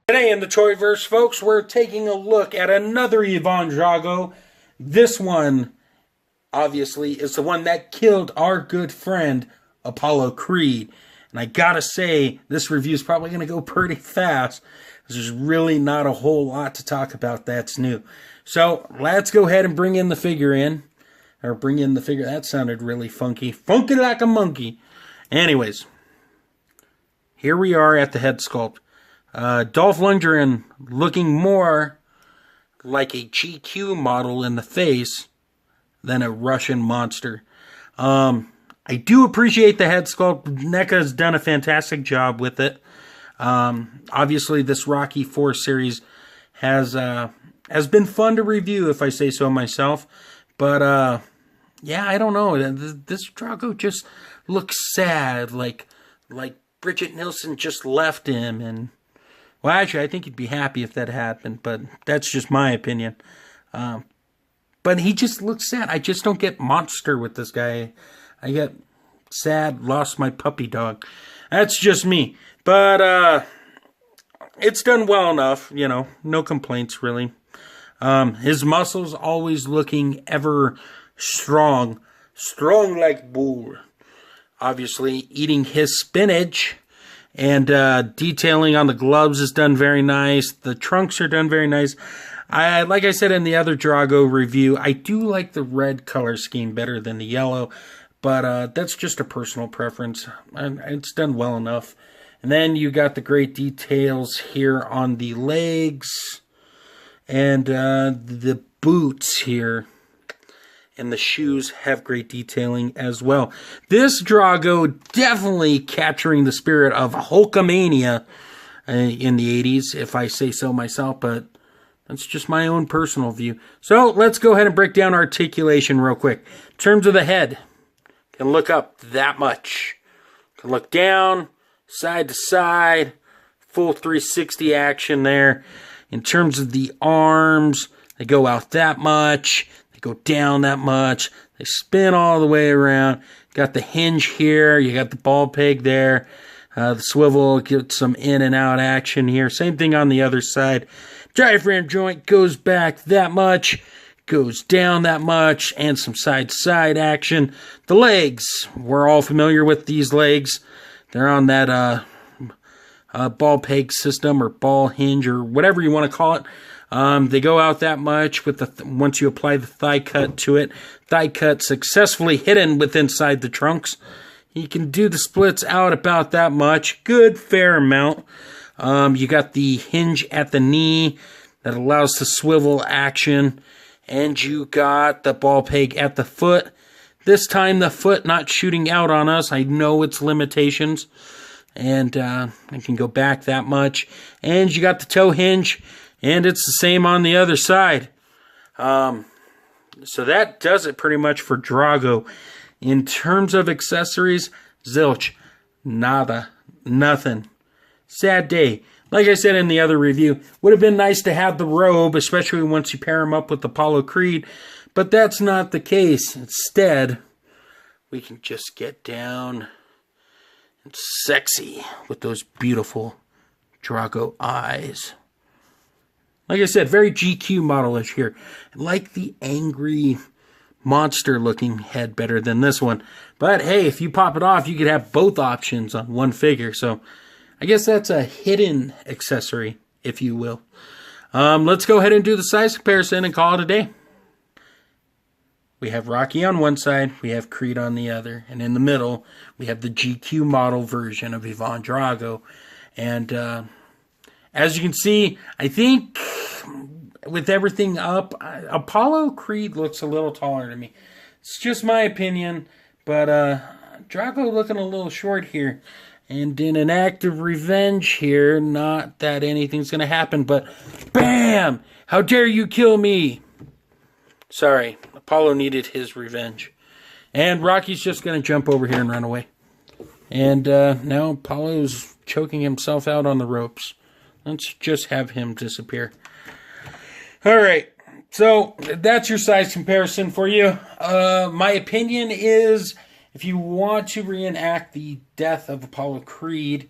Today in the Toyverse, folks, we're taking a look at another Ivan Drago. This one, obviously, is the one that killed our good friend, Apollo Creed. And I gotta say, this review is probably going to go pretty fast, because there's really not a whole lot to talk about that's new. So, let's go ahead and bring in the figure in. Or bring in the figure. That sounded really funky. Funky like a monkey. Anyways, here we are at the head sculpt. Dolph Lundgren looking more like a GQ model in the face than a Russian monster. I do appreciate the head sculpt. Neca has done a fantastic job with it. Obviously, this Rocky IV series has been fun to review, if I say so myself. But yeah, I don't know. This Drago just looks sad, like Bridget Nielsen just left him, and well, actually, I think he'd be happy if that happened, but that's just my opinion. But he just looks sad. I just don't get monster with this guy. I get sad, lost my puppy dog. That's just me. But it's done well enough, you know, no complaints really. His muscles always looking ever strong. Strong like bull. Obviously, eating his spinach. And detailing on the gloves is done very nice. The trunks are done very nice. Like I said in the other Drago review, I do like the red color scheme better than the yellow. But that's just a personal preference. And it's done well enough. And then you got the great details here on the legs. And the boots here. And the shoes have great detailing as well. This Drago definitely capturing the spirit of Hulkamania in the 80s, if I say so myself, but that's just my own personal view. So let's go ahead and break down articulation real quick. In terms of the head, can look up that much. Can look down, side to side, full 360 action there. In terms of the arms, they go out that much. Go down that much. They spin all the way around. Got the hinge here. You got the ball peg there. The swivel gets some in and out action here. Same thing on the other side. Diaphragm joint goes back that much. Goes down that much. And some side-to-side action. The legs. We're all familiar with these legs. They're on that ball peg system or ball hinge or whatever you want to call it. They go out that much with the once you apply the thigh cut to it. Thigh cut successfully hidden with inside the trunks. You can do the splits out about that much. Good fair amount. You got the hinge at the knee that allows the swivel action. And you got the ball peg at the foot. This time the foot not shooting out on us. I know its limitations. And I can go back that much. And you got the toe hinge. And it's the same on the other side. So that does it pretty much for Drago. In terms of accessories, zilch. Nada. Nothing. Sad day. Like I said in the other review, would have been nice to have the robe, especially once you pair him up with Apollo Creed. But that's not the case. Instead, we can just get down and sexy with those beautiful Drago eyes. Like I said, very GQ modelish here. I like the angry monster-looking head better than this one. But hey, if you pop it off, you could have both options on one figure. So I guess that's a hidden accessory, if you will. Let's go ahead and do the size comparison and call it a day. We have Rocky on one side, we have Creed on the other. And in the middle, we have the GQ model version of Ivan Drago. And as you can see, I think with everything up, Apollo Creed looks a little taller to me. It's just my opinion, but Drago looking a little short here. And in an act of revenge here, not that anything's going to happen, but BAM! How dare you kill me? Sorry, Apollo needed his revenge. And Rocky's just going to jump over here and run away. And now Apollo's choking himself out on the ropes. Let's just have him disappear. Alright, so that's your size comparison for you. My opinion is, if you want to reenact the death of Apollo Creed,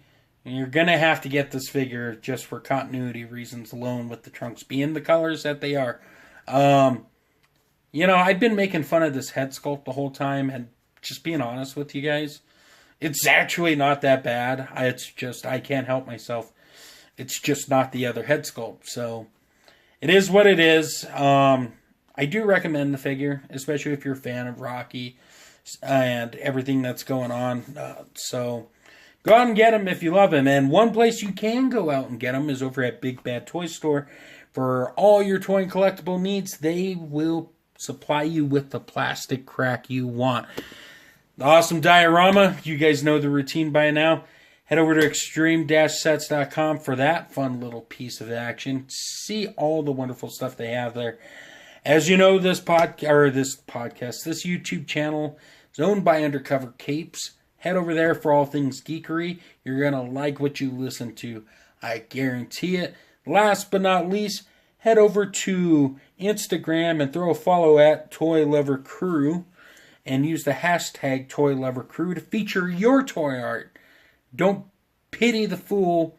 And you're going to have to get this figure just for continuity reasons alone, with the trunks being the colors that they are. You know, I've been making fun of this head sculpt the whole time, and just being honest with you guys, it's actually not that bad. It's just, I can't help myself. It's just not the other head sculpt. So, it is what it is. I do recommend the figure, especially if you're a fan of Rocky and everything that's going on. So, go out and get him if you love him. And one place you can go out and get him is over at Big Bad Toy Store. For all your toy and collectible needs, they will supply you with the plastic crack you want. The awesome diorama, you guys know the routine by now. Head over to extreme-sets.com for that fun little piece of action. See all the wonderful stuff they have there. As you know, this YouTube channel is owned by Undercover Capes. Head over there for all things geekery. You're going to like what you listen to. I guarantee it. Last but not least, head over to Instagram and throw a follow at Toy Lover Crew. And use the hashtag Toy Lover Crew to feature your toy art. Don't pity the fool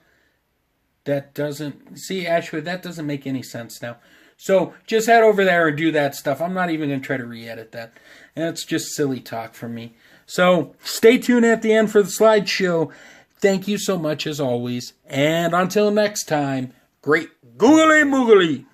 that doesn't... See, actually, that doesn't make any sense now. So, just head over there and do that stuff. I'm not even going to try to re-edit that. That's just silly talk from me. So, stay tuned at the end for the slideshow. Thank you so much, as always. And until next time, great googly moogly.